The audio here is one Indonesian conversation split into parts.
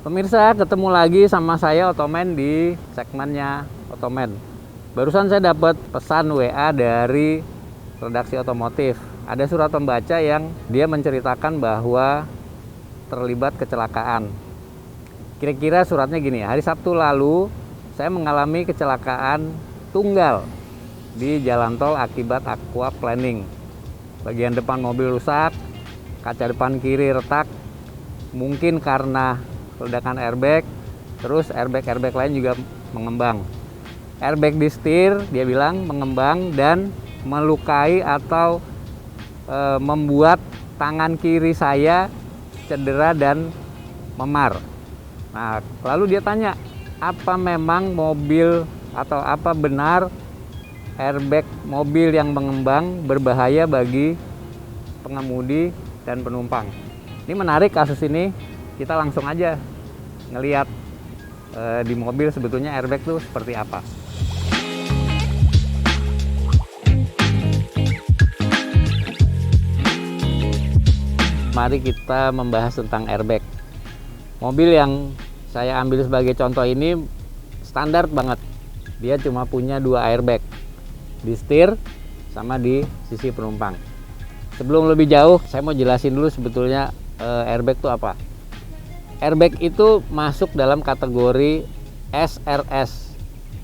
Pemirsa, ketemu lagi sama saya Otomen di segmennya Otomen. Barusan saya dapat pesan WA dari redaksi otomotif. Ada surat pembaca yang dia menceritakan bahwa terlibat kecelakaan. Kira-kira suratnya gini, hari Sabtu lalu saya mengalami kecelakaan tunggal di jalan tol akibat aquaplaning. Bagian depan mobil rusak, kaca depan kiri retak, mungkin karena ledakan airbag, terus airbag lain juga mengembang. Airbag di setir, dia bilang mengembang dan melukai atau membuat tangan kiri saya cedera dan memar. Nah, lalu dia tanya, apa memang mobil atau apa benar airbag mobil yang mengembang berbahaya bagi pengemudi dan penumpang? Ini menarik kasus ini, kita langsung aja ngelihat di mobil sebetulnya airbag tuh seperti apa. Mari kita membahas tentang airbag. Mobil yang saya ambil sebagai contoh ini standar banget. Dia cuma punya 2 airbag, di setir sama di sisi penumpang. Sebelum lebih jauh, saya mau jelasin dulu sebetulnya airbag itu apa. Airbag itu masuk dalam kategori SRS,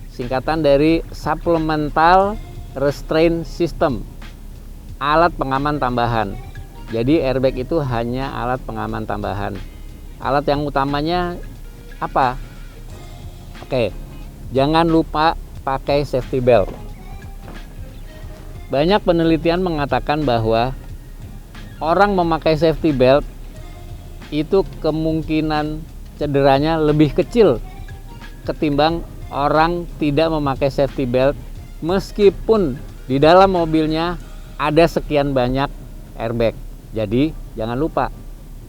singkatan dari Supplemental Restraint System, alat pengaman tambahan. Jadi airbag itu hanya alat pengaman tambahan. Alat yang utamanya apa? Oke, jangan lupa pakai safety belt. Banyak penelitian mengatakan bahwa orang memakai safety belt itu kemungkinan cederanya lebih kecil ketimbang orang tidak memakai safety belt meskipun di dalam mobilnya ada sekian banyak airbag. Jadi jangan lupa,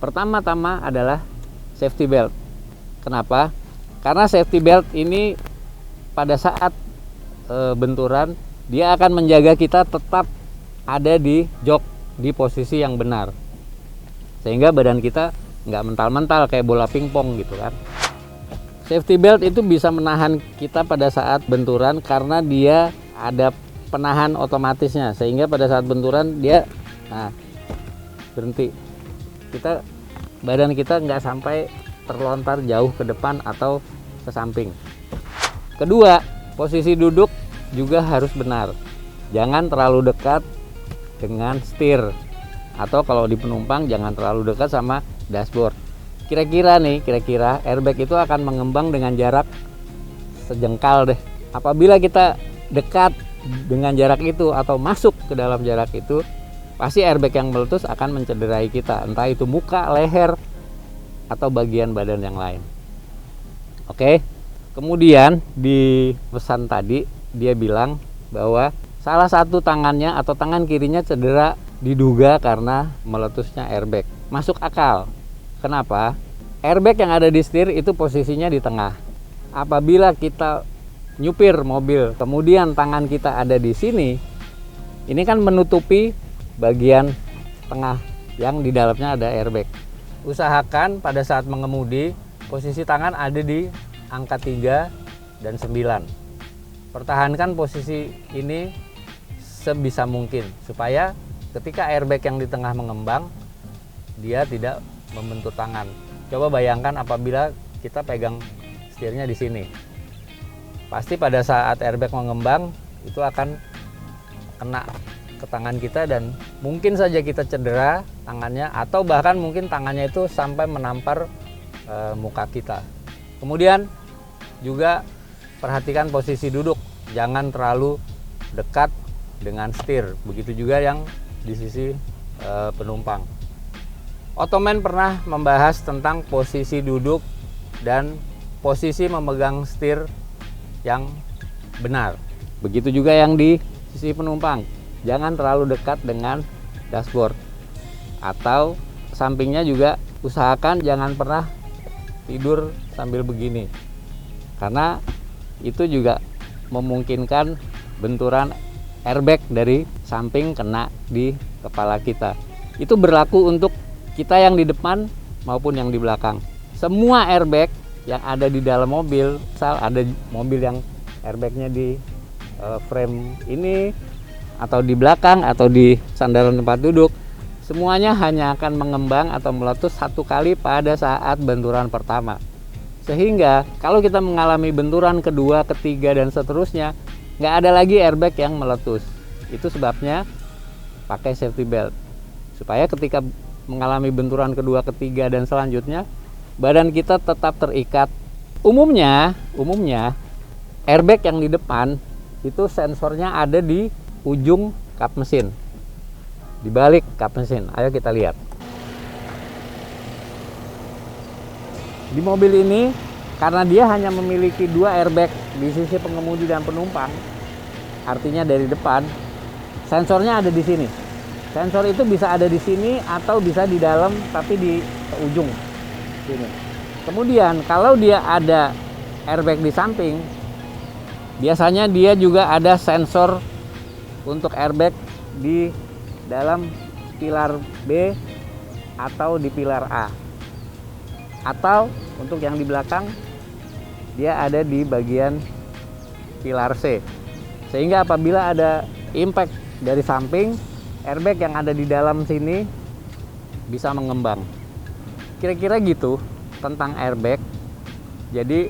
pertama-tama adalah safety belt. Kenapa? Karena safety belt ini pada saat benturan dia akan menjaga kita tetap ada di jok, di posisi yang benar, sehingga badan kita nggak mental-mental kayak bola pingpong gitu kan. Safety belt itu bisa menahan kita pada saat benturan karena dia ada penahan otomatisnya, sehingga pada saat benturan dia berhenti. Badan kita nggak sampai terlontar jauh ke depan atau ke samping. Kedua, posisi duduk juga harus benar. Jangan terlalu dekat dengan setir, atau kalau di penumpang jangan terlalu dekat sama dashboard. Kira-kira airbag itu akan mengembang dengan jarak sejengkal deh. Apabila kita dekat dengan jarak itu atau masuk ke dalam jarak itu, pasti airbag yang meletus akan mencederai kita, entah itu muka, leher, atau bagian badan yang lain. Oke. Kemudian di pesan tadi dia bilang bahwa salah satu tangannya atau tangan kirinya cedera diduga karena meletusnya airbag. Masuk akal. Kenapa? Airbag yang ada di setir itu posisinya di tengah. Apabila kita nyupir mobil, kemudian tangan kita ada di sini, ini kan menutupi bagian tengah yang di dalamnya ada airbag. Usahakan pada saat mengemudi posisi tangan ada di angka 3 dan 9. Pertahankan posisi ini sebisa mungkin supaya ketika airbag yang di tengah mengembang dia tidak membentur tangan. Coba bayangkan apabila kita pegang setirnya di sini. Pasti pada saat airbag mengembang itu akan kena ke tangan kita dan mungkin saja kita cedera tangannya, atau bahkan mungkin tangannya itu sampai menampar muka kita. Kemudian juga perhatikan posisi duduk, jangan terlalu dekat dengan setir. Begitu juga yang di sisi penumpang. Otomen pernah membahas tentang posisi duduk dan posisi memegang setir yang benar. Begitu juga yang di sisi penumpang. Jangan terlalu dekat dengan dashboard, atau sampingnya juga usahakan jangan pernah tidur sambil begini, karena itu juga memungkinkan benturan airbag dari samping kena di kepala kita. Itu berlaku untuk kita yang di depan maupun yang di belakang. semua airbag yang ada di dalam mobil, misal ada mobil yang airbagnya di frame ini atau di belakang atau di sandaran tempat duduk, semuanya hanya akan mengembang atau meletus satu kali pada saat benturan pertama. Sehingga kalau kita mengalami benturan kedua, ketiga, dan seterusnya, nggak ada lagi airbag yang meletus. Itu sebabnya pakai safety belt, supaya ketika mengalami benturan kedua, ketiga, dan selanjutnya, badan kita tetap terikat. Umumnya airbag yang di depan itu sensornya ada di ujung kap mesin, di balik kap mesin. Ayo kita lihat. Di mobil ini, karena dia hanya memiliki 2 airbag di sisi pengemudi dan penumpang, artinya dari depan, sensornya ada di sini. Sensor itu bisa ada di sini atau bisa di dalam, tapi di ujung sini. Kemudian kalau dia ada airbag di samping, biasanya dia juga ada sensor untuk airbag di dalam pilar B atau di pilar A, atau untuk yang di belakang dia ada di bagian pilar C, sehingga apabila ada impact dari samping, airbag yang ada di dalam sini bisa mengembang. Kira-kira gitu tentang airbag. Jadi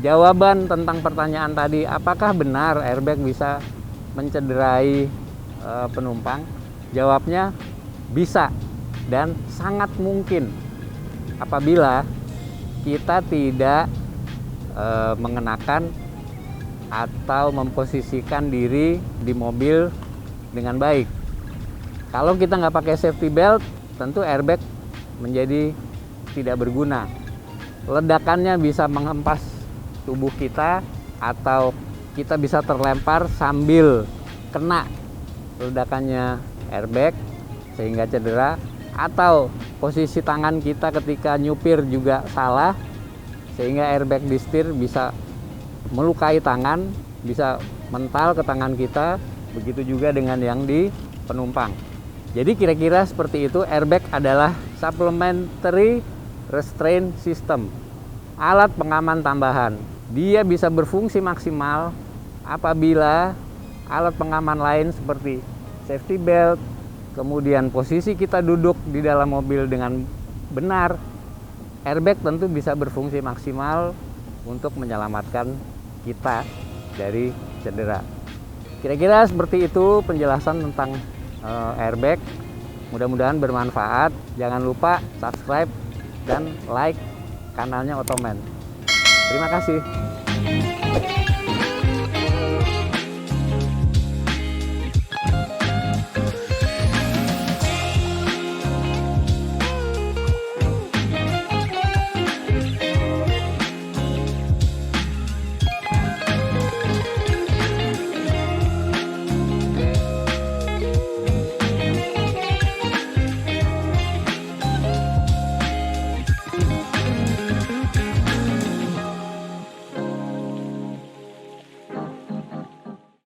jawaban tentang pertanyaan tadi, apakah benar airbag bisa mencederai penumpang? Jawabnya bisa, dan sangat mungkin apabila kita tidak mengenakan atau memposisikan diri di mobil dengan baik. Kalau kita nggak pakai safety belt, tentu airbag menjadi tidak berguna. Ledakannya bisa menghempas tubuh kita, atau kita bisa terlempar sambil kena ledakannya airbag sehingga cedera, atau posisi tangan kita ketika nyupir juga salah sehingga airbag di setir bisa melukai tangan, bisa mental ke tangan kita. Begitu juga dengan yang di penumpang. Jadi kira-kira seperti itu. Airbag adalah supplementary restraint system, alat pengaman tambahan. Dia bisa berfungsi maksimal apabila alat pengaman lain seperti safety belt, kemudian posisi kita duduk di dalam mobil dengan benar. Airbag tentu bisa berfungsi maksimal untuk menyelamatkan kita dari cedera. Kira-kira seperti itu penjelasan tentang airbag. Mudah-mudahan bermanfaat. Jangan lupa subscribe dan like kanalnya Otoman. Terima kasih.